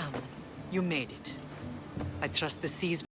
Come, you made it. I trust the seas.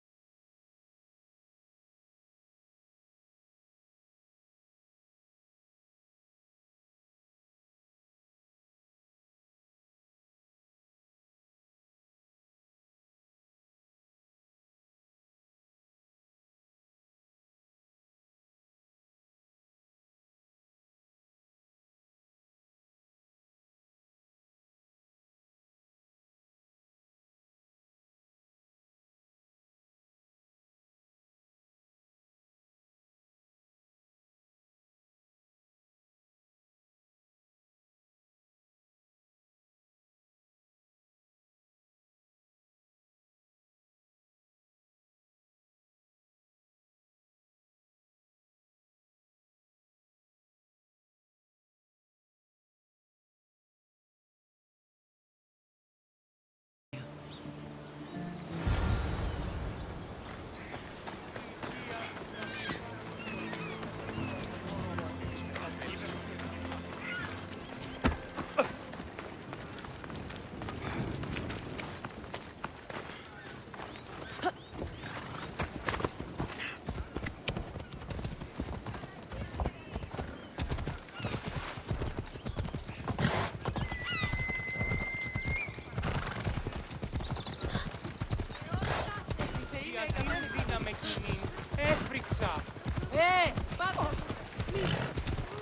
Έφρυξα! Πάμε!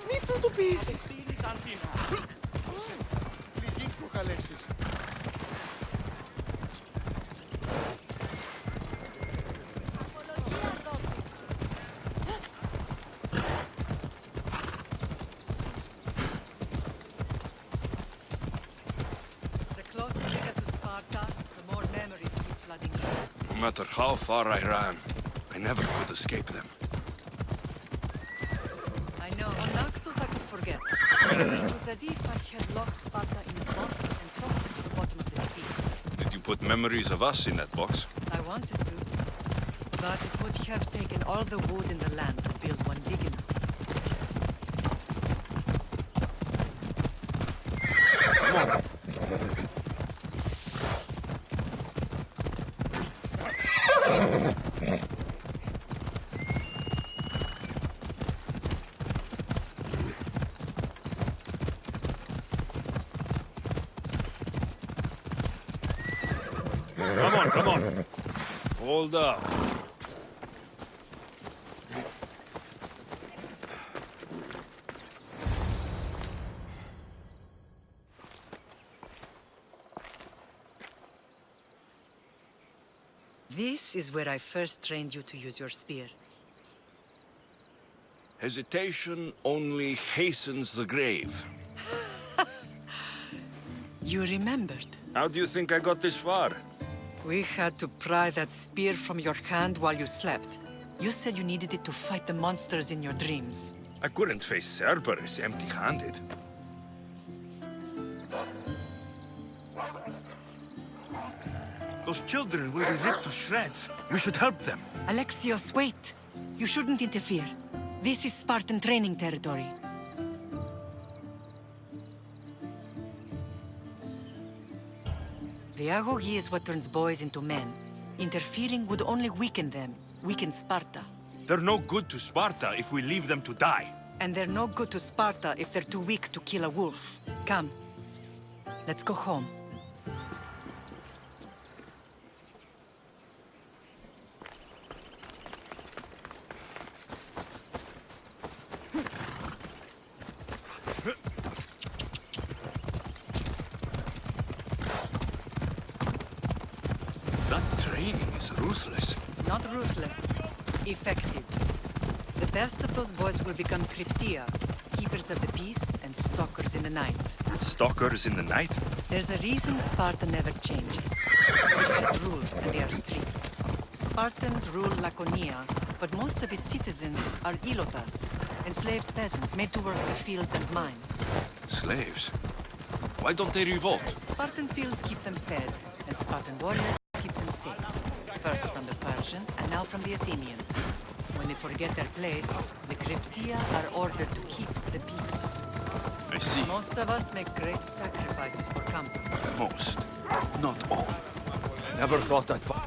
Μην το πείσεις! Μην προκαλέσεις. The closer we get to Sparta, the more memories keep flooding in. No matter how far I ran, I never could escape them. I know. On Naxos I could forget. It was as if I had locked Sparta in a box and tossed it to the bottom of the sea. Did you put memories of us in that box? I wanted to, but it would have taken all the wood in the land to build one big enough. Come on. Hold up. This is where I first trained you to use your spear. Hesitation only hastens the grave. You remembered. How do you think I got this far? We had to pry that spear from your hand while you slept. You said you needed it to fight the monsters in your dreams. I couldn't face Cerberus empty-handed. Those children will be ripped to shreds. You should help them. Alexios, wait! You shouldn't interfere. This is Spartan training territory. The agoge is what turns boys into men. Interfering would only weaken them, weaken Sparta. They're no good to Sparta if we leave them to die. And they're no good to Sparta if they're too weak to kill a wolf. Come, let's go home. That training is ruthless. Not ruthless, effective. The best of those boys will become Cryptia, keepers of the peace and stalkers in the night. Stalkers in the night? There's a reason Sparta never changes. It has rules, and they are strict. Spartans rule Laconia, but most of its citizens are ilotas, enslaved peasants made to work the fields and mines. Slaves? Why don't they revolt? Spartan fields keep them fed, and Spartan warriors keep them safe. First from the Persians, and now from the Athenians. When they forget their place, the Cryptia are ordered to keep the peace. I see. Most of us make great sacrifices for comfort. Most, not all. Never thought I'd find...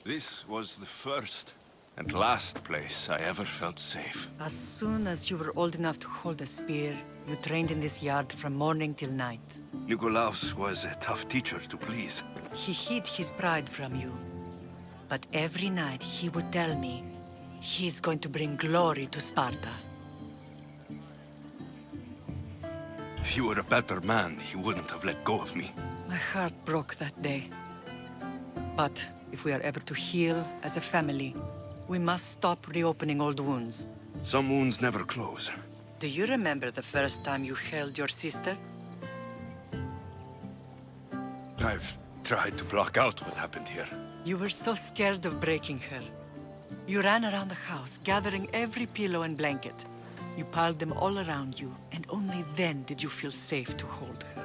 This was the first and last place I ever felt safe. As soon as you were old enough to hold a spear, you trained in this yard from morning till night. Nikolaos was a tough teacher to please. He hid his pride from you. But every night he would tell me, he's going to bring glory to Sparta. If he were a better man, he wouldn't have let go of me. My heart broke that day. But if we are ever to heal as a family, we must stop reopening old wounds. Some wounds never close. Do you remember the first time you held your sister? I've tried to block out what happened here. You were so scared of breaking her. You ran around the house, gathering every pillow and blanket. You piled them all around you, and only then did you feel safe to hold her.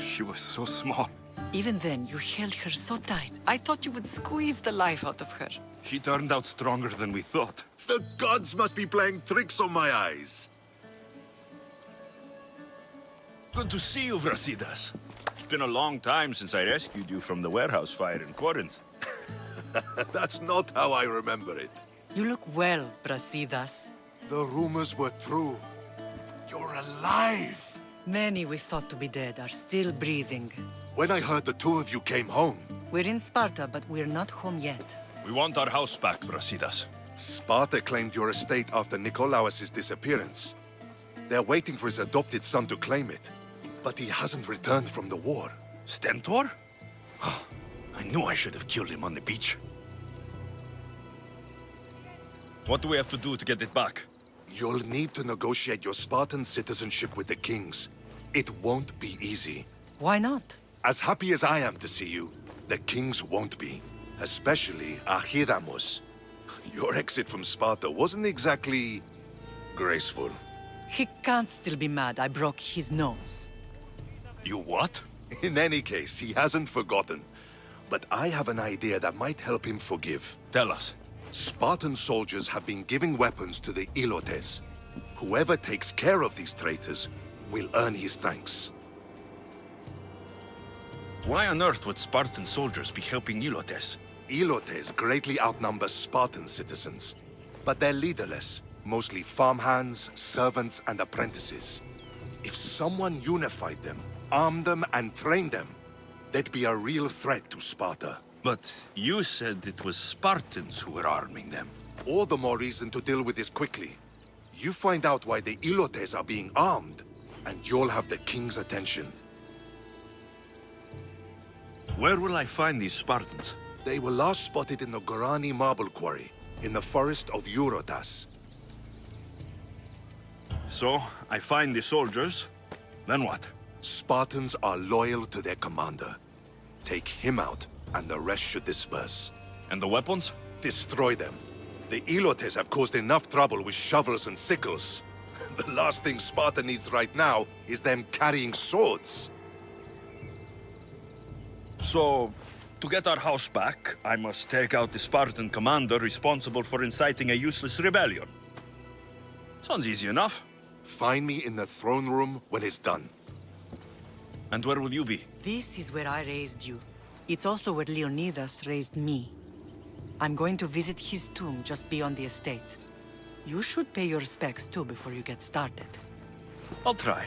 She was so small. Even then, you held her so tight, I thought you would squeeze the life out of her. She turned out stronger than we thought. The gods must be playing tricks on my eyes. Good to see you, Brasidas. It's been a long time since I rescued you from the warehouse fire in Corinth. That's not how I remember it. You look well, Brasidas. The rumors were true. You're alive! Many we thought to be dead are still breathing. When I heard the two of you came home, We're in Sparta, but we're not home yet. We want our house back, Brasidas. Sparta claimed your estate after Nikolaos' disappearance. They're waiting for his adopted son to claim it. But he hasn't returned from the war. Stentor? I knew I should have killed him on the beach. What do we have to do to get it back? You'll need to negotiate your Spartan citizenship with the kings. It won't be easy. Why not? As happy as I am to see you, the kings won't be. Especially Archidamos. Your exit from Sparta wasn't exactly graceful. He can't still be mad I broke his nose. You what? In any case, he hasn't forgotten. But I have an idea that might help him forgive. Tell us. Spartan soldiers have been giving weapons to the Ilotes. Whoever takes care of these traitors will earn his thanks. Why on earth would Spartan soldiers be helping Ilotes? Ilotes greatly outnumber Spartan citizens, but they're leaderless, mostly farmhands, servants, and apprentices. If someone unified them, armed them, and trained them, they'd be a real threat to Sparta. But you said it was Spartans who were arming them. All the more reason to deal with this quickly. You find out why the Ilotes are being armed, and you'll have the king's attention. Where will I find these Spartans? They were last spotted in the Gorani marble quarry, in the forest of Eurotas. So, I find the soldiers, then what? Spartans are loyal to their commander. Take him out, and the rest should disperse. And the weapons? Destroy them. The Ilotes have caused enough trouble with shovels and sickles. The last thing Sparta needs right now is them carrying swords. So, to get our house back, I must take out the Spartan commander responsible for inciting a useless rebellion. Sounds easy enough. Find me in the throne room when it's done. And where will you be? This is where I raised you. It's also where Leonidas raised me. I'm going to visit his tomb just beyond the estate. You should pay your respects too before you get started. I'll try.